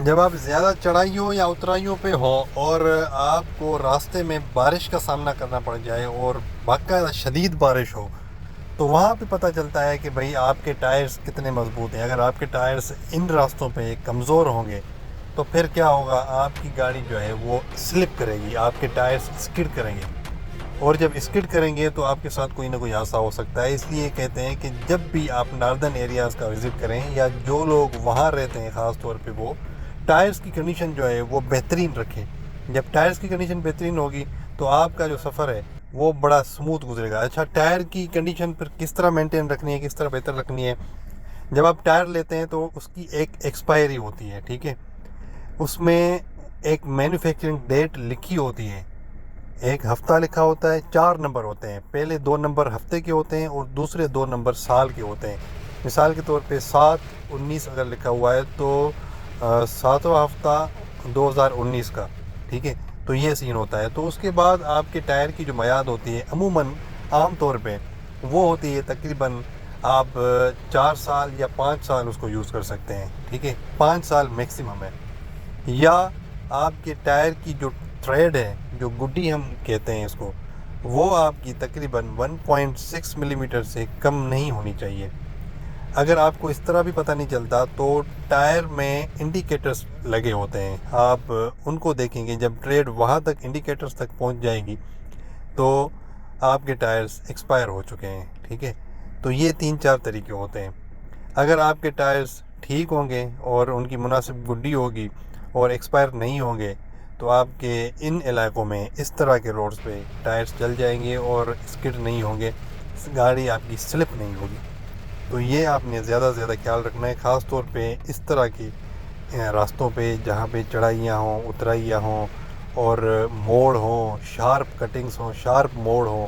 جب آپ زیادہ چڑھائیوں یا اترائیوں پہ ہو اور آپ کو راستے میں بارش کا سامنا کرنا پڑ جائے اور باقاعدہ شدید بارش ہو، تو وہاں پہ پتہ چلتا ہے کہ بھئی آپ کے ٹائرز کتنے مضبوط ہیں۔ اگر آپ کے ٹائرز ان راستوں پہ کمزور ہوں گے تو پھر کیا ہوگا، آپ کی گاڑی جو ہے وہ سلپ کرے گی، آپ کے ٹائرز اسکڈ کریں گے، اور جب اسکڈ کریں گے تو آپ کے ساتھ کوئی نہ کوئی حادثہ ہو سکتا ہے۔ اس لیے کہتے ہیں کہ جب بھی آپ ناردرن ایریاز کا وزٹ کریں یا جو لوگ وہاں رہتے ہیں خاص طور پہ، وہ ٹائرز کی کنڈیشن جو ہے وہ بہترین رکھیں۔ جب ٹائرز کی کنڈیشن بہترین ہوگی تو آپ کا جو سفر ہے وہ بڑا سموتھ گزرے گا۔ اچھا، ٹائر کی کنڈیشن پھر کس طرح مینٹین رکھنی ہے، کس طرح بہتر رکھنی ہے؟ جب آپ ٹائر لیتے ہیں تو اس کی ایک ایکسپائری ہوتی ہے، ٹھیک ہے؟ اس میں ایک مینوفیکچرنگ ڈیٹ لکھی ہوتی ہے، ایک ہفتہ لکھا ہوتا ہے، 4 نمبر ہوتے ہیں، پہلے 2 نمبر ہفتے کے ہوتے ہیں اور دوسرے 2 نمبر سال کے ہوتے ہیں۔ مثال کے طور پہ 7/19 اگر لکھا ہوا ہے تو 7واں ہفتہ 2019 کا، ٹھیک ہے؟ تو یہ سین ہوتا ہے۔ تو اس کے بعد آپ کے ٹائر کی جو میعاد ہوتی ہے عموماً عام طور پہ وہ ہوتی ہے تقریباً آپ 4 سال یا 5 سال اس کو یوز کر سکتے ہیں، ٹھیک ہے؟ 5 سال میکسیمم ہے۔ یا آپ کے ٹائر کی جو تھریڈ ہے، جو گڈی ہم کہتے ہیں اس کو، وہ آپ کی تقریباً 1.6 ملی میٹر سے کم نہیں ہونی چاہیے۔ اگر آپ کو اس طرح بھی پتہ نہیں چلتا تو ٹائر میں انڈیکیٹرز لگے ہوتے ہیں، آپ ان کو دیکھیں گے۔ جب ٹریڈ وہاں تک انڈیکیٹرز تک پہنچ جائے گی تو آپ کے ٹائرز ایکسپائر ہو چکے ہیں، ٹھیک ہے؟ تو یہ 3-4 طریقے ہوتے ہیں۔ اگر آپ کے ٹائرز ٹھیک ہوں گے اور ان کی مناسب گڈی ہوگی اور ایکسپائر نہیں ہوں گے تو آپ کے ان علاقوں میں اس طرح کے روڈز پہ ٹائرز چل جائیں گے اور اسکڈ نہیں ہوں گے، گاڑی آپ کی سلپ نہیں ہوگی۔ تو یہ آپ نے زیادہ سے زیادہ خیال رکھنا ہے، خاص طور پہ اس طرح کی راستوں پہ جہاں پہ چڑھائیاں ہوں، اترائیاں ہوں اور موڑ ہوں، شارپ کٹنگز ہوں، شارپ موڑ ہوں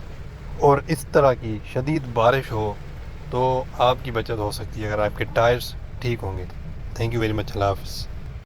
اور اس طرح کی شدید بارش ہو، تو آپ کی بچت ہو سکتی ہے اگر آپ کے ٹائرز ٹھیک ہوں گے۔ تھینک یو ویری مچ، اللہ حافظ۔